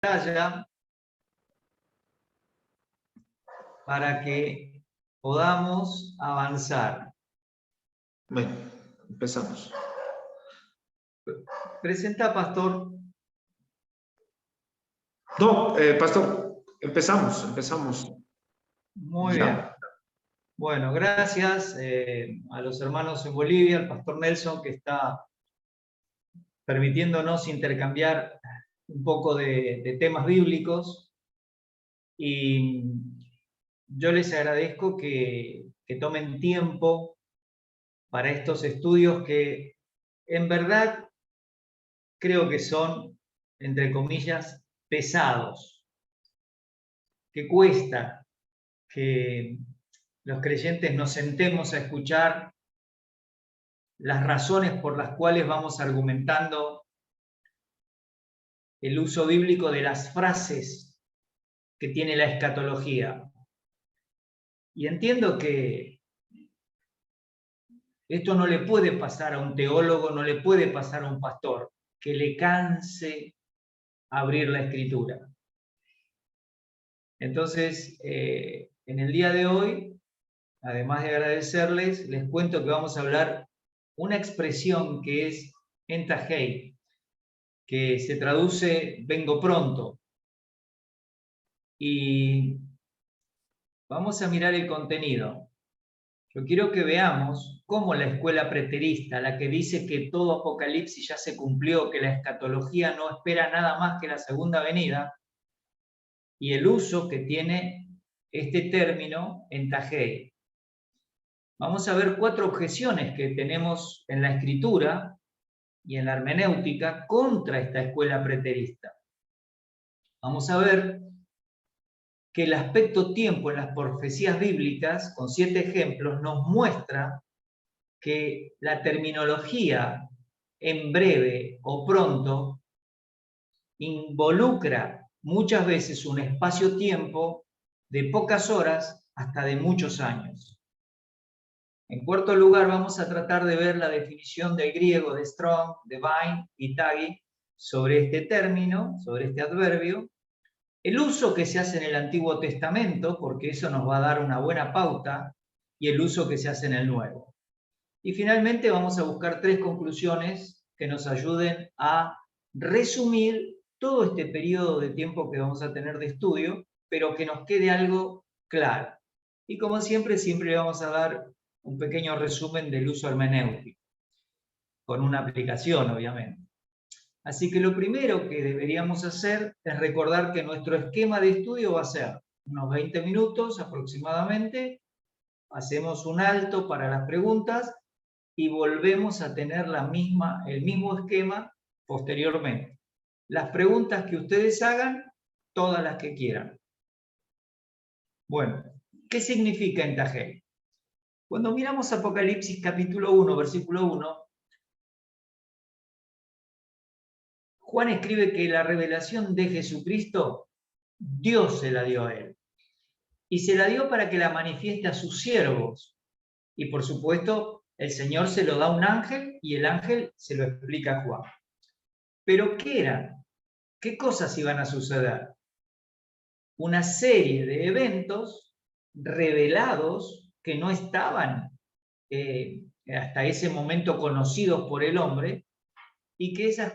pantalla para que podamos avanzar. Bueno, empezamos. Presenta, Pastor. No, Pastor, empezamos. Muy Ya. bien. Bueno, gracias a los hermanos en Bolivia, al Pastor Nelson, que está permitiéndonos intercambiar un poco de temas bíblicos. Y yo les agradezco que tomen tiempo para estos estudios que en verdad creo que son, entre comillas, pesados, que cuesta que los creyentes nos sentemos a escuchar las razones por las cuales vamos argumentando el uso bíblico de las frases que tiene la escatología. Y entiendo que esto no le puede pasar a un teólogo, no le puede pasar a un pastor, que le canse abrir la escritura. Entonces, en el día de hoy, además de agradecerles, les cuento que vamos a hablar una expresión que es entajei, que se traduce vengo pronto. Y vamos a mirar el contenido. Yo quiero que veamos cómo la escuela preterista, la que dice que todo Apocalipsis ya se cumplió, que la escatología no espera nada más que la segunda venida, y el uso que tiene este término entajei. Vamos a ver 4 objeciones que tenemos en la escritura y en la hermenéutica contra esta escuela preterista. Vamos a ver que el aspecto tiempo en las profecías bíblicas, con 7 ejemplos, nos muestra que la terminología en breve o pronto involucra muchas veces un espacio-tiempo de pocas horas hasta de muchos años. En cuarto lugar, vamos a tratar de ver la definición del griego de Strong, de Vine y Taggi sobre este término, sobre este adverbio, el uso que se hace en el Antiguo Testamento, porque eso nos va a dar una buena pauta, y el uso que se hace en el Nuevo. Y finalmente vamos a buscar 3 conclusiones que nos ayuden a resumir todo este periodo de tiempo que vamos a tener de estudio, pero que nos quede algo claro. Y como siempre le vamos a dar un pequeño resumen del uso hermenéutico, con una aplicación, obviamente. Así que lo primero que deberíamos hacer es recordar que nuestro esquema de estudio va a ser unos 20 minutos aproximadamente, hacemos un alto para las preguntas y volvemos a tener el mismo esquema posteriormente. Las preguntas que ustedes hagan, todas las que quieran. Bueno, ¿qué significa entajei? Cuando miramos Apocalipsis capítulo 1, versículo 1, Juan escribe que la revelación de Jesucristo, Dios se la dio a él. Y se la dio para que la manifieste a sus siervos. Y por supuesto, el Señor se lo da a un ángel y el ángel se lo explica a Juan. ¿Pero qué eran? ¿Qué cosas iban a suceder? Una serie de eventos revelados que no estaban hasta ese momento conocidos por el hombre y que esas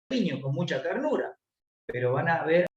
cariño, con mucha ternura, pero van a ver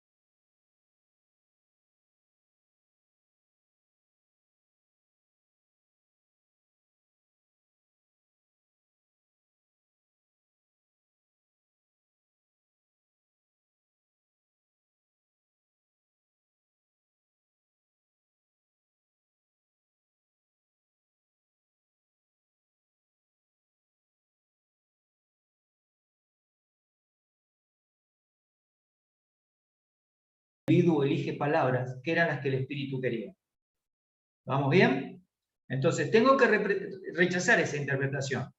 el individuo elige palabras que eran las que el espíritu quería. ¿Vamos bien? Entonces, tengo que rechazar esa interpretación,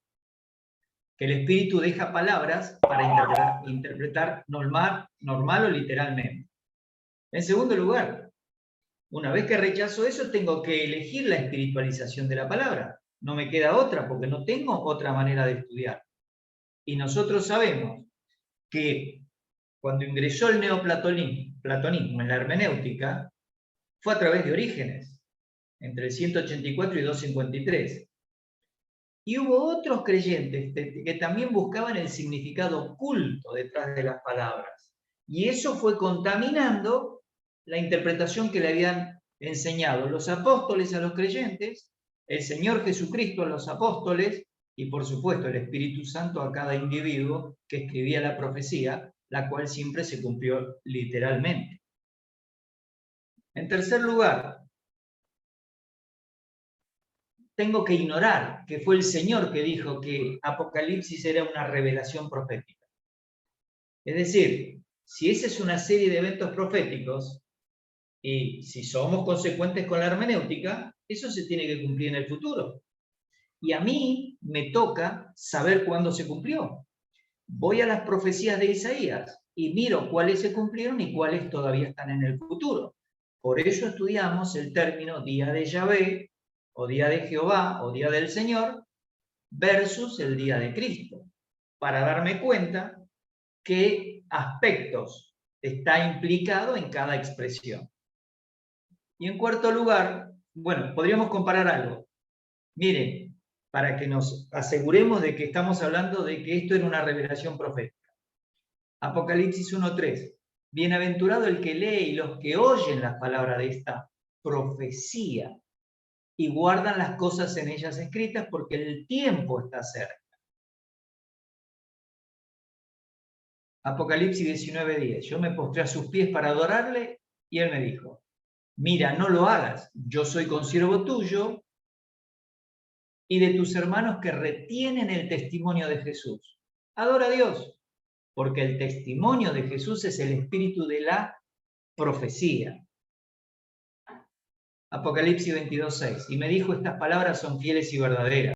que el espíritu deja palabras para interpretar normal o literalmente. En segundo lugar, una vez que rechazo eso, tengo que elegir la espiritualización de la palabra. No me queda otra, porque no tengo otra manera de estudiar. Y nosotros sabemos que cuando ingresó el neoplatonismo en la hermenéutica, fue a través de Orígenes, entre el 184 y 253. Y hubo otros creyentes que también buscaban el significado oculto detrás de las palabras. Y eso fue contaminando la interpretación que le habían enseñado los apóstoles a los creyentes, el Señor Jesucristo a los apóstoles y por supuesto el Espíritu Santo a cada individuo que escribía la profecía, la cual siempre se cumplió literalmente. En tercer lugar, tengo que ignorar que fue el Señor que dijo que Apocalipsis era una revelación profética. Es decir, si esa es una serie de eventos proféticos, y si somos consecuentes con la hermenéutica, eso se tiene que cumplir en el futuro. Y a mí me toca saber cuándo se cumplió. Voy a las profecías de Isaías y miro cuáles se cumplieron y cuáles todavía están en el futuro. Por eso estudiamos el término día de Yahvé, o día de Jehová, o día del Señor, versus el día de Cristo, para darme cuenta qué aspectos está implicado en cada expresión. Y en cuarto lugar, bueno, podríamos comparar algo. Miren, para que nos aseguremos de que estamos hablando de que esto era una revelación profética. Apocalipsis 1:3. Bienaventurado el que lee y los que oyen las palabras de esta profecía y guardan las cosas en ellas escritas porque el tiempo está cerca. Apocalipsis 19:10. Yo me postré a sus pies para adorarle y él me dijo, mira, no lo hagas, yo soy consiervo tuyo y de tus hermanos que retienen el testimonio de Jesús. Adora a Dios, porque el testimonio de Jesús es el espíritu de la profecía. Apocalipsis 22:6. Y me dijo, estas palabras son fieles y verdaderas.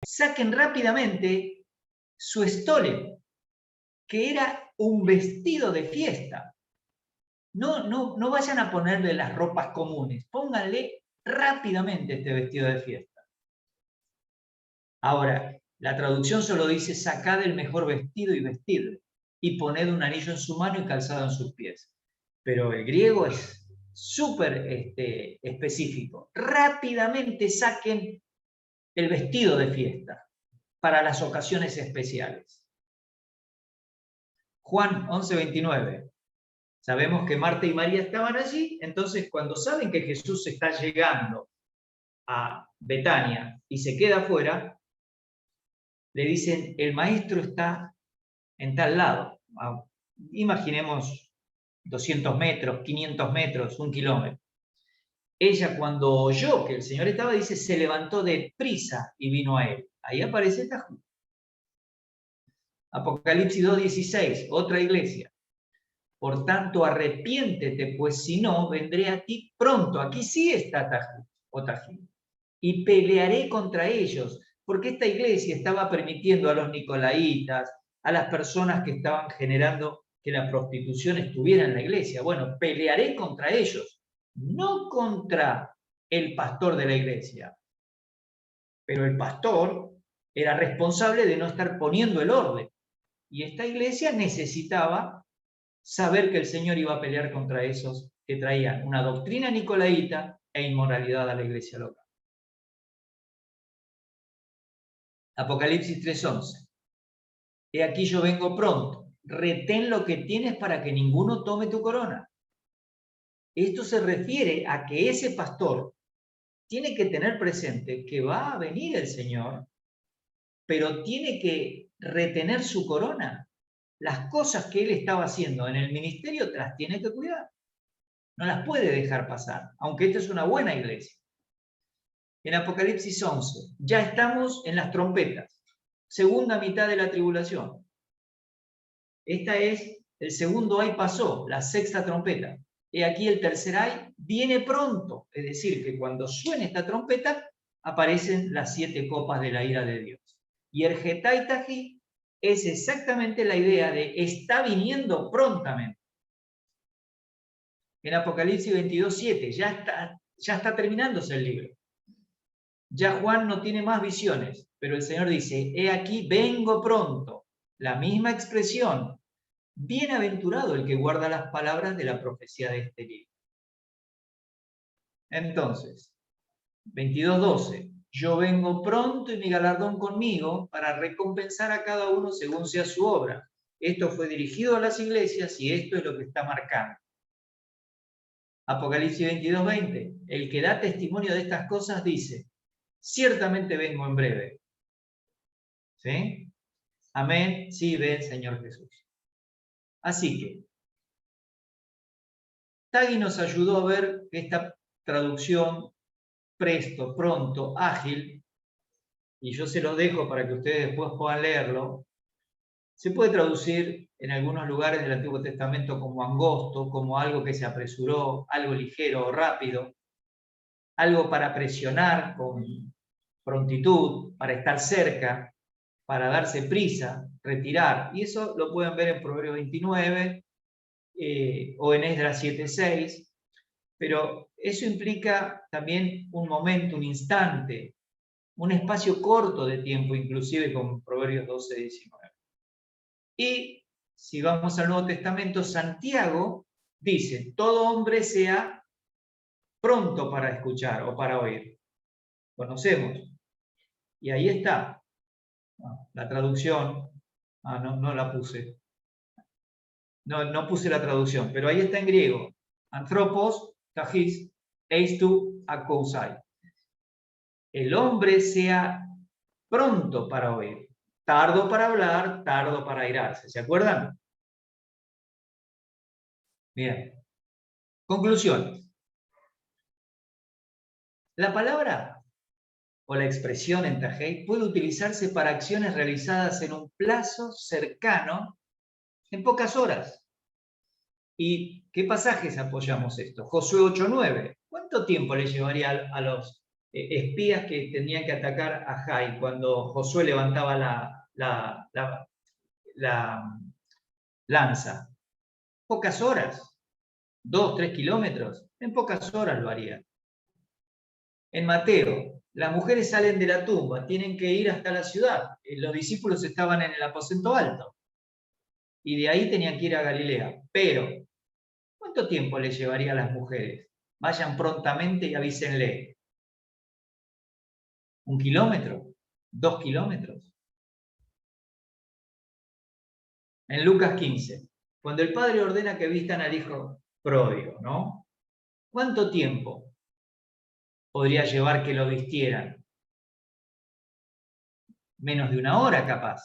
saquen rápidamente su estole, que era un vestido de fiesta. No vayan a ponerle las ropas comunes, pónganle rápidamente este vestido de fiesta. Ahora, la traducción solo dice: sacad el mejor vestido y vestidle, y poned un anillo en su mano y calzado en sus pies. Pero el griego es súper específico. Rápidamente saquen el vestido de fiesta para las ocasiones especiales. Juan 11:29. Sabemos que Marta y María estaban allí, entonces cuando saben que Jesús está llegando a Betania y se queda afuera, le dicen: el maestro está en tal lado. Imaginemos 200 metros, 500 metros, 1 kilómetro. Ella, cuando oyó que el Señor estaba, dice, se levantó de prisa y vino a él. Ahí aparece Tajú. Apocalipsis 2:16, otra iglesia. Por tanto, arrepiéntete, pues si no, vendré a ti pronto. Aquí sí está Tajú, o Tají. Y pelearé contra ellos, porque esta iglesia estaba permitiendo a los nicolaitas, a las personas que estaban generando que la prostitución estuviera en la iglesia. Bueno, pelearé contra ellos, no contra el pastor de la iglesia. Pero el pastor era responsable de no estar poniendo el orden. Y esta iglesia necesitaba saber que el Señor iba a pelear contra esos que traían una doctrina nicolaíta e inmoralidad a la iglesia local. Apocalipsis 3:11. He aquí yo vengo pronto, retén lo que tienes para que ninguno tome tu corona. Esto se refiere a que ese pastor tiene que tener presente que va a venir el Señor, pero tiene que retener su corona. Las cosas que él estaba haciendo en el ministerio las tiene que cuidar. No las puede dejar pasar, aunque esta es una buena iglesia. En Apocalipsis 11, ya estamos en las trompetas, segunda mitad de la tribulación. Esta es el segundo ay pasó, la sexta trompeta. He aquí el tercer ay viene pronto, es decir, que cuando suene esta trompeta aparecen las 7 copas de la ira de Dios. Y el Getai Tají es exactamente la idea de está viniendo prontamente. En Apocalipsis 22:7 ya está terminándose el libro. Ya Juan no tiene más visiones, pero el Señor dice: he aquí vengo pronto. La misma expresión. Bienaventurado el que guarda las palabras de la profecía de este libro. Entonces, 22:12. Yo vengo pronto y mi galardón conmigo para recompensar a cada uno según sea su obra. Esto fue dirigido a las iglesias y esto es lo que está marcando. Apocalipsis 22:20. El que da testimonio de estas cosas dice: ciertamente vengo en breve. ¿Sí? Amén. Sí, ven, Señor Jesús. Así que, Tagui nos ayudó a ver esta traducción presto, pronto, ágil, y yo se lo dejo para que ustedes después puedan leerlo. Se puede traducir en algunos lugares del Antiguo Testamento como angosto, como algo que se apresuró, algo ligero o rápido, algo para presionar con prontitud, para estar cerca, para darse prisa, retirar. Y eso lo pueden ver en Proverbios 29 o en Esdras 7:6. Pero eso implica también un momento, un instante, un espacio corto de tiempo, inclusive con Proverbios 12:19. Y si vamos al Nuevo Testamento, Santiago dice: todo hombre sea pronto para escuchar o para oír. Conocemos. Y ahí está. La traducción. No la puse. No puse la traducción, pero ahí está en griego. Anthropos, tagis, eistu, akousai. El hombre sea pronto para oír, tardo para hablar, tardo para airarse. ¿Se acuerdan? Bien. Conclusiones. La palabra o la expresión en Tajei puede utilizarse para acciones realizadas en un plazo cercano, en pocas horas. ¿Y qué pasajes apoyamos esto? Josué 8:9. ¿Cuánto tiempo le llevaría a los espías que tenían que atacar a Jai cuando Josué levantaba la lanza. Pocas horas, 2, 3 kilómetros, en pocas horas lo harían. En Mateo, las mujeres salen de la tumba, tienen que ir hasta la ciudad. Los discípulos estaban en el aposento alto y de ahí tenían que ir a Galilea. Pero, ¿cuánto tiempo les llevaría a las mujeres? Vayan prontamente y avísenle. ¿1 kilómetro? ¿2 kilómetros? En Lucas 15, cuando el padre ordena que vistan al hijo pródigo, ¿no? ¿Cuánto tiempo podría llevar que lo vistieran? Menos de 1 hora, capaz.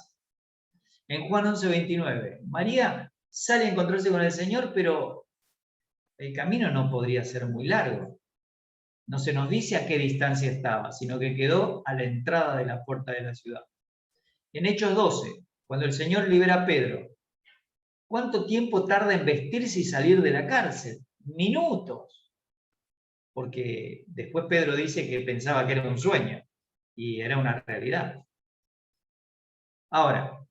En Juan 11:29, María sale a encontrarse con el Señor, pero el camino no podría ser muy largo. No se nos dice a qué distancia estaba, sino que quedó a la entrada de la puerta de la ciudad. En Hechos 12, cuando el Señor libera a Pedro, ¿cuánto tiempo tarda en vestirse y salir de la cárcel? Minutos. Porque después Pedro dice que pensaba que era un sueño y era una realidad. Ahora,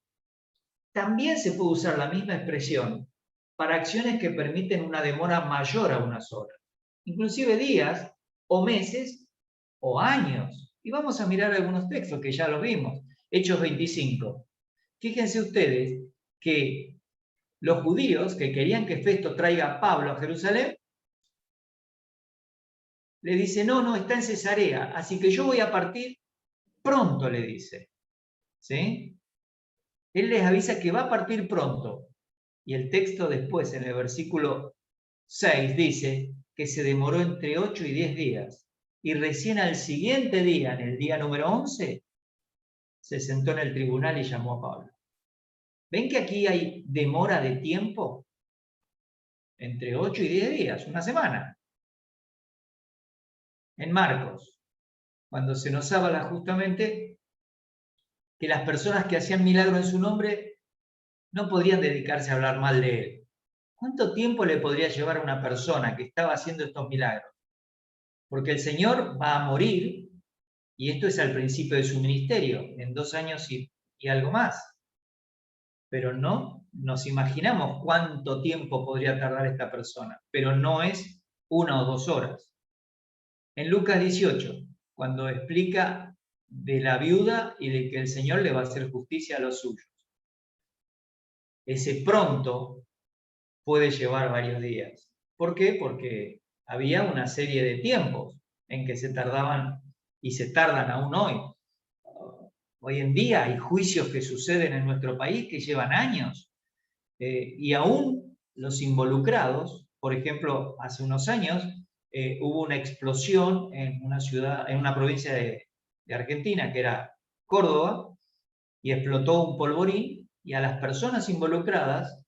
también se puede usar la misma expresión para acciones que permiten una demora mayor a unas horas, inclusive días o meses o años. Y vamos a mirar algunos textos que ya los vimos. Hechos 25. Fíjense ustedes que los judíos que querían que Festo traiga a Pablo a Jerusalén, le dice, no, está en Cesarea, así que yo voy a partir pronto, le dice. ¿Sí? Él les avisa que va a partir pronto. Y el texto después, en el versículo 6, dice que se demoró entre 8 y 10 días. Y recién al siguiente día, en el día número 11, se sentó en el tribunal y llamó a Pablo. ¿Ven que aquí hay demora de tiempo? Entre 8 y 10 días, 1 semana. En Marcos, cuando se nos habla justamente que las personas que hacían milagros en su nombre no podían dedicarse a hablar mal de él. ¿Cuánto tiempo le podría llevar a una persona que estaba haciendo estos milagros? Porque el Señor va a morir, y esto es al principio de su ministerio, en 2 años y algo más. Pero no nos imaginamos cuánto tiempo podría tardar esta persona, pero no es 1 o 2 horas. En Lucas 18, cuando explica de la viuda y de que el Señor le va a hacer justicia a los suyos. Ese pronto puede llevar varios días. ¿Por qué? Porque había una serie de tiempos en que se tardaban y se tardan aún hoy. Hoy en día hay juicios que suceden en nuestro país que llevan años y aún los involucrados, por ejemplo, hace unos años hubo una explosión en una ciudad, en una provincia de Argentina, que era Córdoba, y explotó un polvorín y a las personas involucradas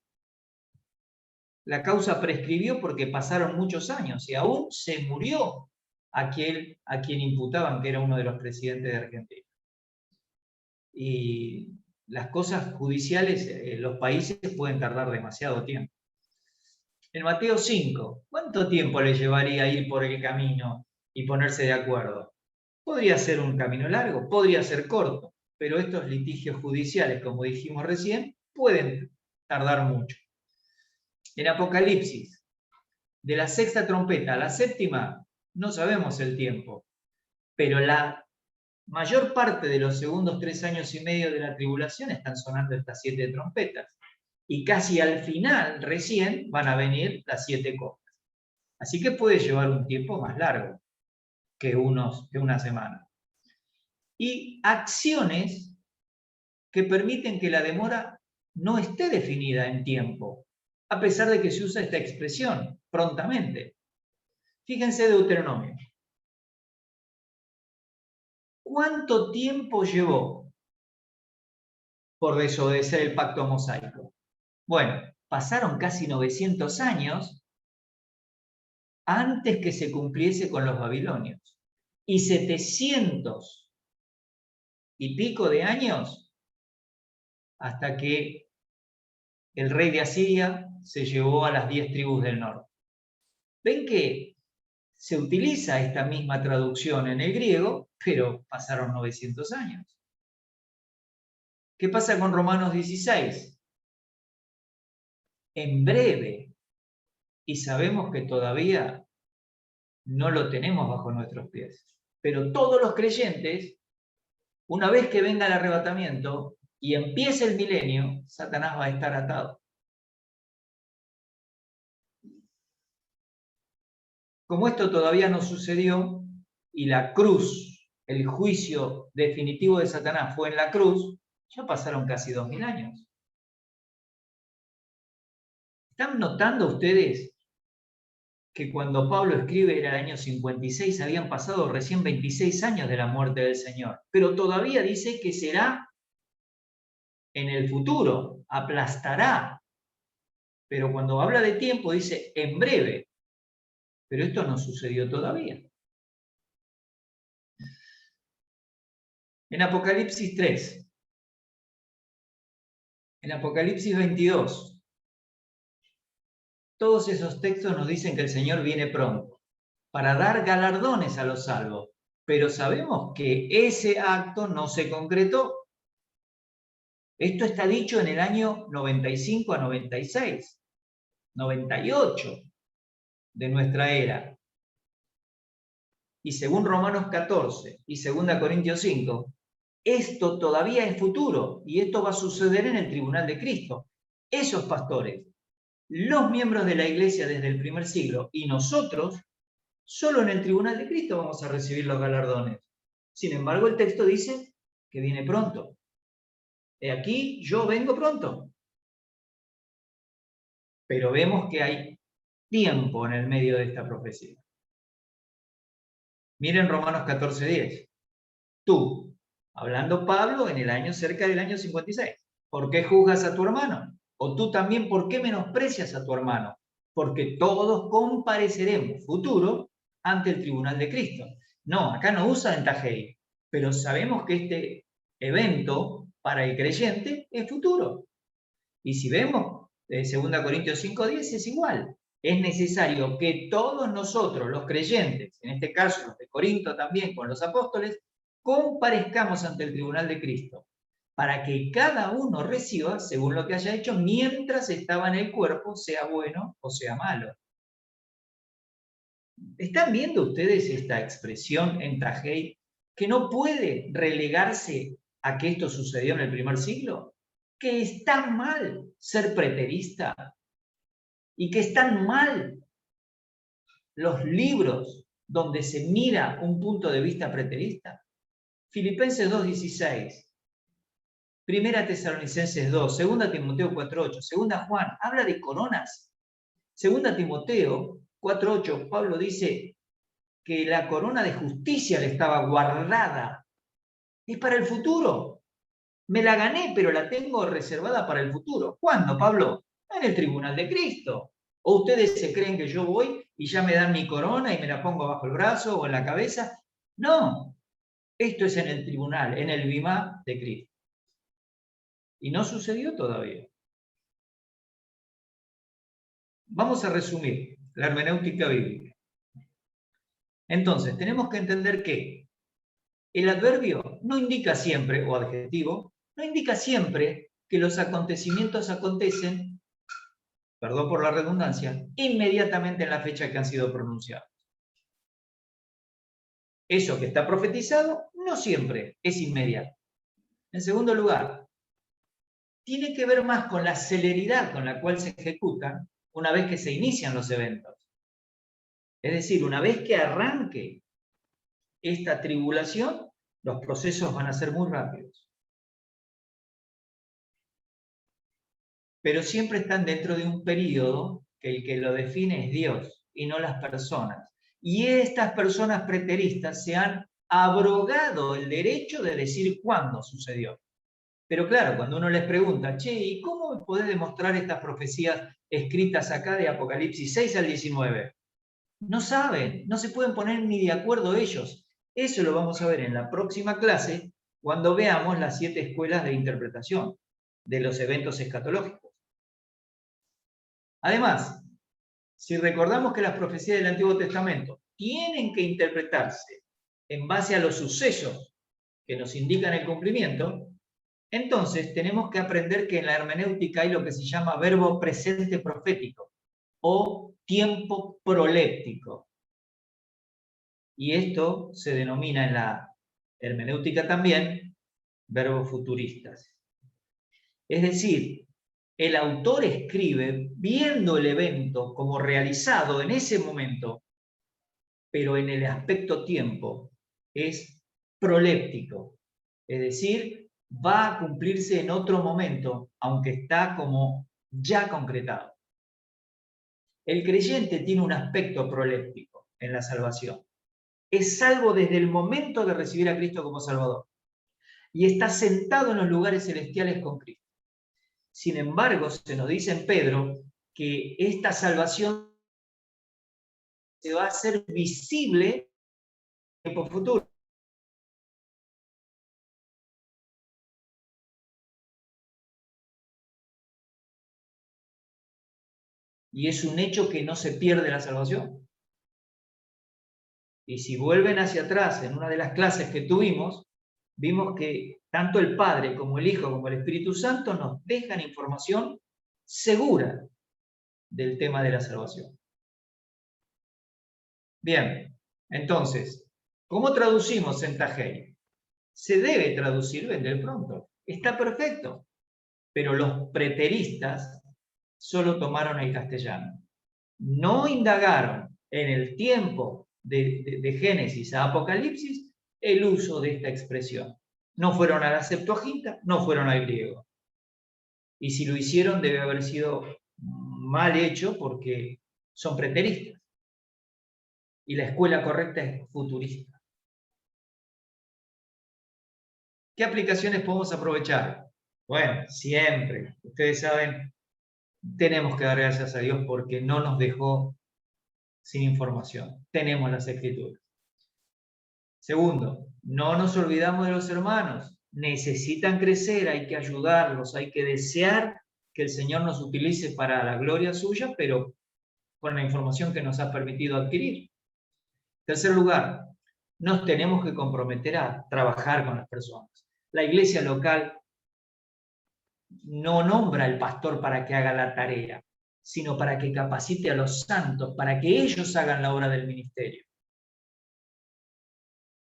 la causa prescribió porque pasaron muchos años y aún se murió aquel a quien imputaban que era uno de los presidentes de Argentina. Y las cosas judiciales en los países pueden tardar demasiado tiempo. En Mateo 5, ¿cuánto tiempo le llevaría ir por el camino y ponerse de acuerdo? Podría ser un camino largo, podría ser corto, pero estos litigios judiciales, como dijimos recién, pueden tardar mucho. En Apocalipsis, de la 6ª trompeta a la 7ª, no sabemos el tiempo, pero la mayor parte de los segundos 3 años y medio de la tribulación están sonando estas 7 trompetas. Y casi al final, recién, van a venir las 7 copas. Así que puede llevar un tiempo más largo que una semana. Y acciones que permiten que la demora no esté definida en tiempo, a pesar de que se usa esta expresión, prontamente. Fíjense Deuteronomio. ¿Cuánto tiempo llevó por desobedecer el pacto mosaico? Bueno, pasaron casi 900 años antes que se cumpliese con los babilonios y 700 y pico de años hasta que el rey de Asiria se llevó a las 10 tribus del norte. ¿Ven que se utiliza esta misma traducción en el griego, pero pasaron 900 años. ¿Qué pasa con Romanos 16? En breve, y sabemos que todavía no lo tenemos bajo nuestros pies, pero todos los creyentes, una vez que venga el arrebatamiento y empiece el milenio, Satanás va a estar atado. Como esto todavía no sucedió y la cruz, el juicio definitivo de Satanás fue en la cruz, ya pasaron casi 2000 años. ¿Están notando ustedes que cuando Pablo escribe era el año 56, habían pasado recién 26 años de la muerte del Señor? Pero todavía dice que será en el futuro, aplastará. Pero cuando habla de tiempo dice en breve. Pero esto no sucedió todavía. En Apocalipsis 3, en Apocalipsis 22, todos esos textos nos dicen que el Señor viene pronto para dar galardones a los salvos. Pero sabemos que ese acto no se concretó. Esto está dicho en el año 95 a 96, 98 de nuestra era. Y según Romanos 14 y 2 Corintios 5, esto todavía es futuro y esto va a suceder en el tribunal de Cristo. Esos pastores, los miembros de la iglesia desde el primer siglo y nosotros, solo en el tribunal de Cristo vamos a recibir los galardones. Sin embargo, el texto dice que viene pronto. He aquí, yo vengo pronto. Pero vemos que hay tiempo en el medio de esta profecía. Miren Romanos 14:10. Tú, hablando Pablo en el año cerca del año 56, ¿por qué juzgas a tu hermano? O tú también, ¿por qué menosprecias a tu hermano? Porque todos compareceremos, futuro, ante el tribunal de Cristo. No, acá no usa entajei, pero sabemos que este evento para el creyente es futuro. Y si vemos 2 Corintios 5:10 es igual. Es necesario que todos nosotros, los creyentes, en este caso los de Corinto también con los apóstoles, comparezcamos ante el tribunal de Cristo, para que cada uno reciba según lo que haya hecho mientras estaba en el cuerpo, sea bueno o sea malo. ¿Están viendo ustedes esta expresión en Tajei que no puede relegarse a que esto sucedió en el primer siglo? Que es tan mal ser preterista y que están mal los libros donde se mira un punto de vista preterista. Filipenses 2:16, Primera Tesalonicenses 2, Segunda Timoteo 4:8, Segunda Juan, habla de coronas. Segunda Timoteo 4:8, Pablo dice que la corona de justicia le estaba guardada. Es para el futuro. Me la gané, pero la tengo reservada para el futuro. ¿Cuándo, Pablo? En el tribunal de Cristo. ¿O ustedes se creen que yo voy y ya me dan mi corona y me la pongo bajo el brazo o en la cabeza? No. Esto es en el tribunal, en el bimá de Cristo. Y no sucedió todavía. Vamos a resumir la hermenéutica bíblica. Entonces, tenemos que entender que el adverbio no indica siempre, o adjetivo, no indica siempre que los acontecimientos acontecen, perdón por la redundancia, inmediatamente en la fecha que han sido pronunciados. Eso que está profetizado no siempre es inmediato. En segundo lugar, tiene que ver más con la celeridad con la cual se ejecutan una vez que se inician los eventos. Es decir, una vez que arranque esta tribulación, los procesos van a ser muy rápidos. Pero siempre están dentro de un periodo que el que lo define es Dios y no las personas. Y estas personas preteristas se han abrogado el derecho de decir cuándo sucedió. Pero claro, cuando uno les pregunta, che, ¿y cómo me podés demostrar estas profecías escritas acá de Apocalipsis 6 al 19? No saben, no se pueden poner ni de acuerdo ellos. Eso lo vamos a ver en la próxima clase cuando veamos las 7 escuelas de interpretación de los eventos escatológicos. Además, si recordamos que las profecías del Antiguo Testamento tienen que interpretarse en base a los sucesos que nos indican el cumplimiento, entonces tenemos que aprender que en la hermenéutica hay lo que se llama verbo presente profético o tiempo proléptico. Y esto se denomina en la hermenéutica también verbos futuristas. Es decir, el autor escribe viendo el evento como realizado en ese momento, pero en el aspecto tiempo es proléptico. Es decir, va a cumplirse en otro momento, aunque está como ya concretado. El creyente tiene un aspecto proléptico en la salvación. Es salvo desde el momento de recibir a Cristo como Salvador. Y está sentado en los lugares celestiales con Cristo. Sin embargo, se nos dice en Pedro que esta salvación se va a hacer visible en el tiempo futuro. Y es un hecho que no se pierde la salvación. Y si vuelven hacia atrás en una de las clases que tuvimos, vimos que tanto el Padre como el Hijo como el Espíritu Santo nos dejan información segura del tema de la salvación. Bien, entonces, ¿cómo traducimos Centajei? Se debe traducir vender pronto. Está perfecto. Pero los preteristas solo tomaron el castellano. No indagaron en el tiempo de Génesis a Apocalipsis el uso de esta expresión. No fueron a la Septuaginta, no fueron al griego. Y si lo hicieron debe haber sido mal hecho porque son preteristas. Y la escuela correcta es futurista. ¿Qué aplicaciones podemos aprovechar? Bueno, siempre, ustedes saben, tenemos que dar gracias a Dios porque no nos dejó sin información. Tenemos las Escrituras. Segundo, no nos olvidamos de los hermanos. Necesitan crecer, hay que ayudarlos, hay que desear que el Señor nos utilice para la gloria suya, pero con la información que nos ha permitido adquirir. Tercer lugar, nos tenemos que comprometer a trabajar con las personas. La iglesia local no nombra al pastor para que haga la tarea, sino para que capacite a los santos, para que ellos hagan la obra del ministerio.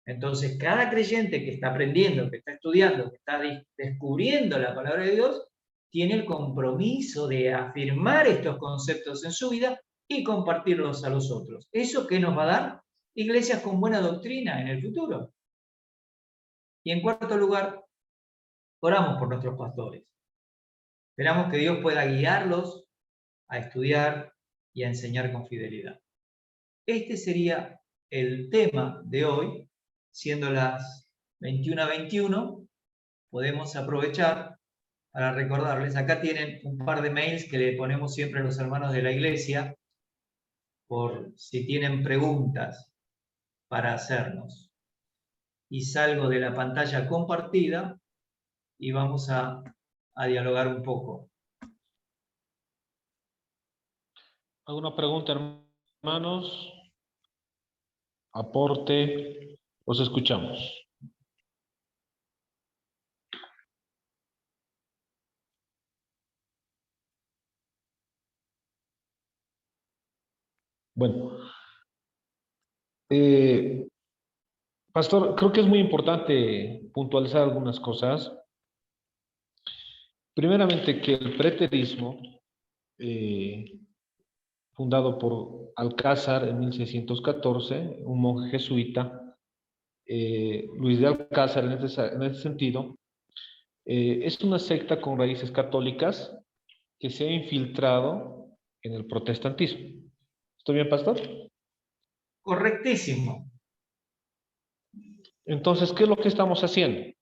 Entonces, cada creyente que está aprendiendo, que está estudiando, que está descubriendo la palabra de Dios, tiene el compromiso de afirmar estos conceptos en su vida y compartirlos a los otros. ¿Eso qué nos va a dar? Iglesias con buena doctrina en el futuro. Y en cuarto lugar, oramos por nuestros pastores. Esperamos que Dios pueda guiarlos a estudiar y a enseñar con fidelidad. Este sería el tema de hoy, siendo las 21:21, podemos aprovechar para recordarles, acá tienen un par de mails que le ponemos siempre a los hermanos de la iglesia, por si tienen preguntas para hacernos. Y salgo de la pantalla compartida y vamos a dialogar un poco. ¿Alguna pregunta, hermanos? Aporte. Os escuchamos. Bueno. Pastor, creo que es muy importante puntualizar algunas cosas. Primeramente, que el preterismo, fundado por Alcázar en 1614, un monje jesuita, Luis de Alcázar en ese sentido, es una secta con raíces católicas que se ha infiltrado en el protestantismo. ¿Estoy bien, pastor? Correctísimo. Entonces, ¿qué es lo que estamos haciendo?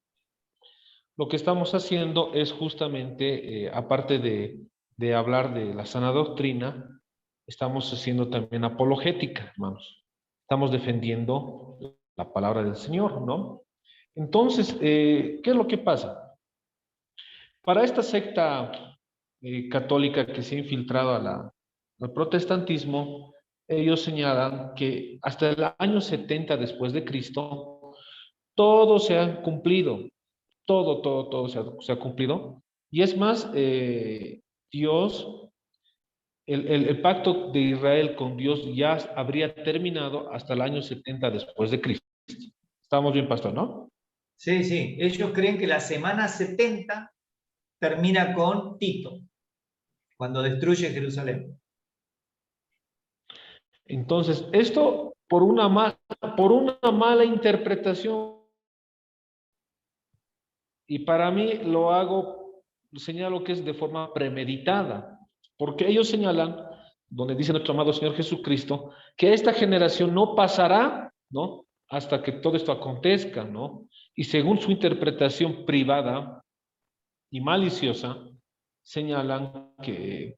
Lo que estamos haciendo es justamente, aparte de hablar de la sana doctrina, estamos haciendo también apologética, hermanos. Estamos defendiendo la palabra del Señor, ¿no? Entonces, ¿qué es lo que pasa? Para esta secta católica que se ha infiltrado al protestantismo, ellos señalan que hasta el año 70 después de Cristo, todo se ha cumplido, todo se ha cumplido. Y es más, Dios, el pacto de Israel con Dios ya habría terminado hasta el año 70 después de Cristo. Estamos bien, pastor, ¿no? Sí, sí. Ellos creen que la semana 70 termina con Tito, cuando destruye Jerusalén. Entonces, esto por una mala interpretación, y para mí señalo que es de forma premeditada, porque ellos señalan, donde dice nuestro amado Señor Jesucristo, que esta generación no pasará, ¿no?, hasta que todo esto acontezca, ¿no? Y según su interpretación privada y maliciosa, señalan que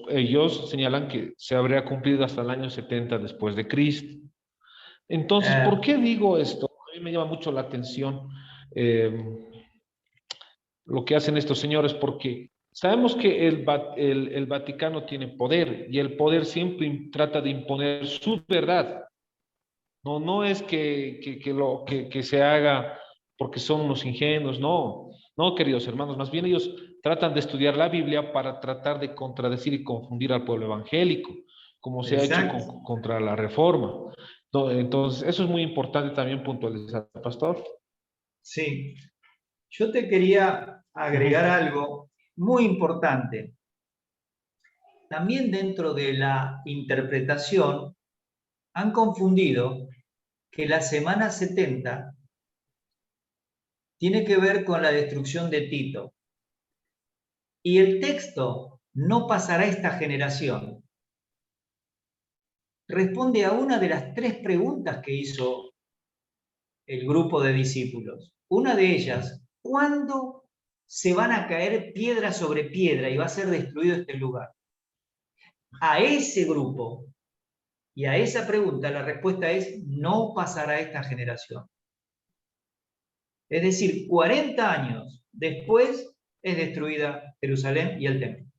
ellos señalan que se habría cumplido hasta el año 70 después de Cristo. Entonces, ¿por qué digo esto? A mí me llama mucho la atención lo que hacen estos señores, porque sabemos que el Vaticano tiene poder, y el poder siempre trata de imponer su verdad. No es que se haga porque son unos ingenuos, no, queridos hermanos, más bien ellos tratan de estudiar la Biblia para tratar de contradecir y confundir al pueblo evangélico, como se ha hecho contra la Reforma. Entonces, eso es muy importante también puntualizar, pastor. Sí, yo te quería agregar algo muy importante. También dentro de la interpretación han confundido que la semana 70 tiene que ver con la destrucción de Tito. Y el texto "no pasará esta generación" responde a una de las 3 preguntas que hizo el grupo de discípulos. Una de ellas: ¿cuándo se van a caer piedra sobre piedra y va a ser destruido este lugar? A ese grupo y a esa pregunta la respuesta es: no pasará esta generación. Es decir, 40 años después es destruida Jerusalén y el templo.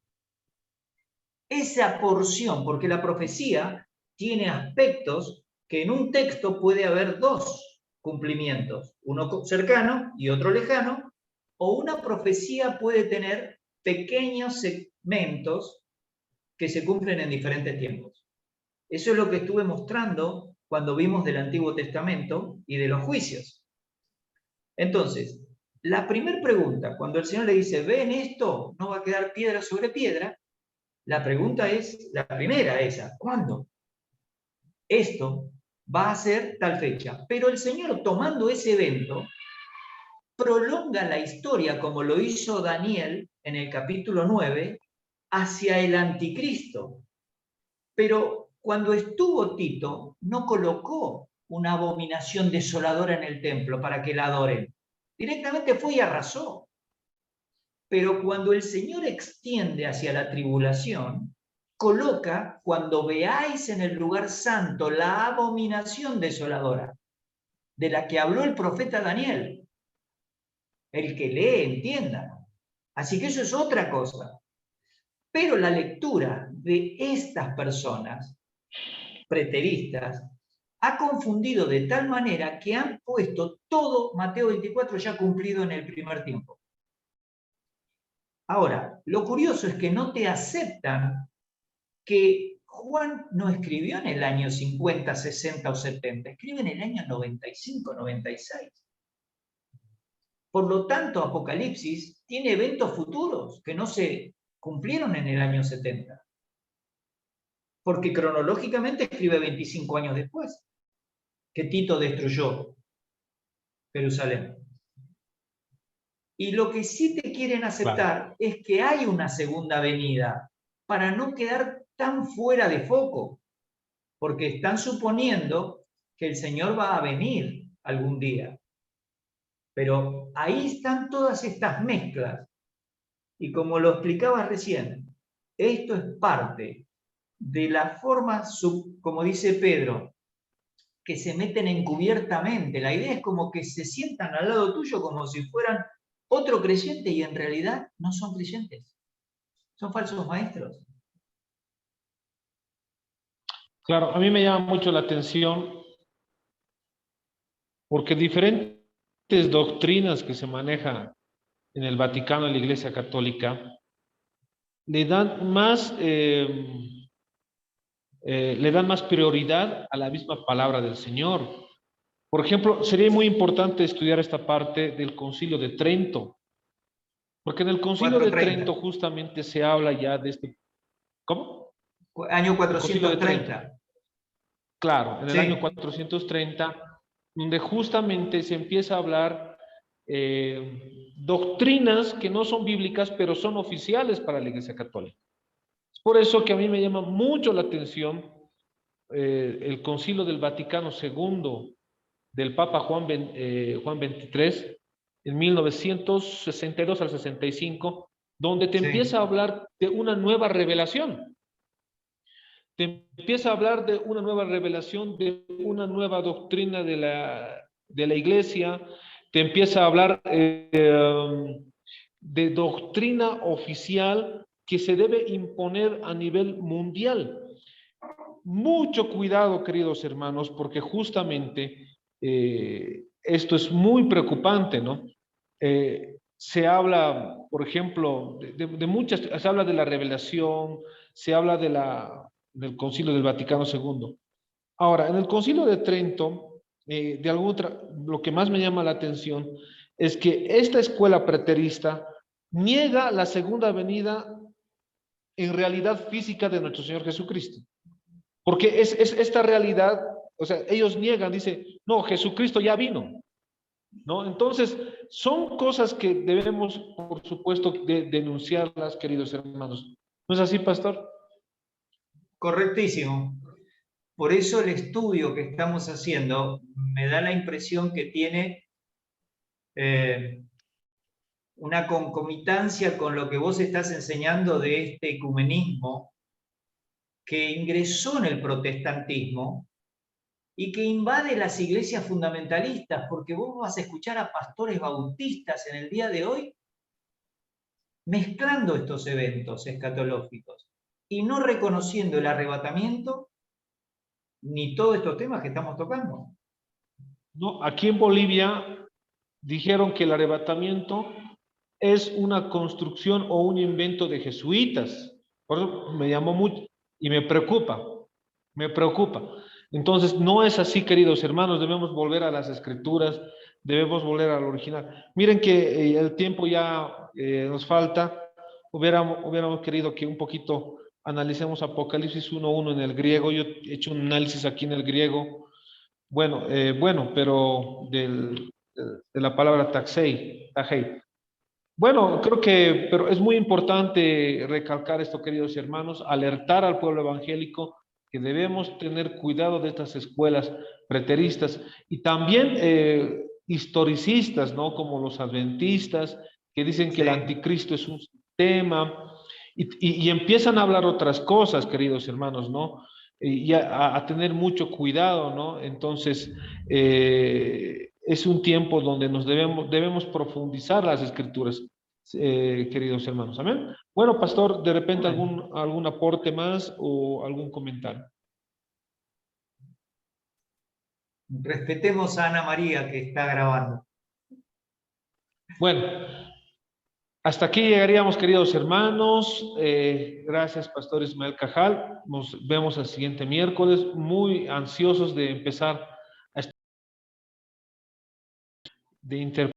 Esa porción, porque la profecía tiene aspectos que en un texto puede haber 2 cumplimientos, uno cercano y otro lejano, o una profecía puede tener pequeños segmentos que se cumplen en diferentes tiempos. Eso es lo que estuve mostrando cuando vimos del Antiguo Testamento y de los juicios. Entonces, la primera pregunta, cuando el Señor le dice, ven esto, no va a quedar piedra sobre piedra, la pregunta es, la primera esa, ¿cuándo? Esto va a ser tal fecha. Pero el Señor, tomando ese evento, prolonga la historia, como lo hizo Daniel en el capítulo 9, hacia el anticristo. Pero cuando estuvo Tito, no colocó una abominación desoladora en el templo para que la adoren. Directamente fue y arrasó. Pero cuando el Señor extiende hacia la tribulación, coloca: cuando veáis en el lugar santo la abominación desoladora, de la que habló el profeta Daniel. El que lee, entienda. Así que eso es otra cosa. Pero la lectura de estas personas preteristas ha confundido de tal manera que han puesto todo Mateo 24 ya cumplido en el primer tiempo. Ahora, lo curioso es que no te aceptan que Juan no escribió en el año 50, 60 o 70, escribe en el año 95, 96. Por lo tanto, Apocalipsis tiene eventos futuros que no se cumplieron en el año 70. Porque cronológicamente escribe 25 años después que Tito destruyó Jerusalén. Y lo que sí te quieren aceptar es que hay una segunda venida, para no quedar tan fuera de foco, porque están suponiendo que el Señor va a venir algún día. Pero ahí están todas estas mezclas. Y como lo explicaba recién, esto es parte de la forma, como dice Pedro, que se meten encubiertamente. La idea es como que se sientan al lado tuyo como si fueran otro creyente y en realidad no son creyentes. Son falsos maestros. Claro, a mí me llama mucho la atención porque diferentes doctrinas que se manejan en el Vaticano, en la Iglesia Católica, le dan más, le dan más prioridad a la misma palabra del Señor. Por ejemplo, sería muy importante estudiar esta parte del Concilio de Trento, porque en el Concilio de 430. Trento justamente se habla ya de este, ¿cómo? Año El Concilio de Trento. 430. Claro, en el año Sí, 430, donde justamente se empieza a hablar doctrinas que no son bíblicas, pero son oficiales para la Iglesia Católica. Es por eso que a mí me llama mucho la atención el Concilio del Vaticano II del Papa Juan XXIII en 1962 al 65, donde te sí. empieza a hablar de una nueva revelación. Te empieza a hablar de una nueva revelación, de una nueva doctrina de la iglesia, te empieza a hablar de doctrina oficial que se debe imponer a nivel mundial. Mucho cuidado, queridos hermanos, porque justamente esto es muy preocupante, ¿no? Se habla, por ejemplo, de muchas, se habla de la revelación, se habla del Concilio del Vaticano II. Ahora, en el Concilio de Trento, de alguna otra, lo que más me llama la atención es que esta escuela preterista niega la segunda venida en realidad física de nuestro Señor Jesucristo. Porque es esta realidad, o sea, ellos niegan, dice, no, Jesucristo ya vino, ¿no? Entonces, son cosas que debemos, por supuesto, denunciarlas, queridos hermanos. ¿No es así, pastor? Correctísimo. Por eso el estudio que estamos haciendo me da la impresión que tiene eh, una concomitancia con lo que vos estás enseñando de este ecumenismo que ingresó en el protestantismo y que invade las iglesias fundamentalistas, porque vos vas a escuchar a pastores bautistas en el día de hoy mezclando estos eventos escatológicos y no reconociendo el arrebatamiento ni todos estos temas que estamos tocando. No, aquí en Bolivia dijeron que el arrebatamiento es una construcción o un invento de jesuitas. Por eso me llamó mucho y me preocupa, me preocupa. Entonces, no es así, queridos hermanos, debemos volver a las escrituras, debemos volver al original. Miren que el tiempo ya nos falta, hubiéramos querido que un poquito analicemos Apocalipsis 1:1 en el griego, yo he hecho un análisis aquí en el griego, bueno, pero de la palabra taxei. Bueno, creo que, pero es muy importante recalcar esto, queridos hermanos, alertar al pueblo evangélico que debemos tener cuidado de estas escuelas preteristas y también historicistas, ¿no? Como los adventistas, que dicen que el Sí. anticristo es un sistema y empiezan a hablar otras cosas, queridos hermanos, ¿no? Y a tener mucho cuidado, ¿no? Entonces, es un tiempo donde debemos profundizar las escrituras, queridos hermanos. Amén. Bueno, pastor, de repente Amén. algún aporte más o algún comentario. Respetemos a Ana María que está grabando. Bueno, hasta aquí llegaríamos, queridos hermanos. Gracias, pastor Ismael Cajal. Nos vemos el siguiente miércoles, muy ansiosos de empezar de interpretar.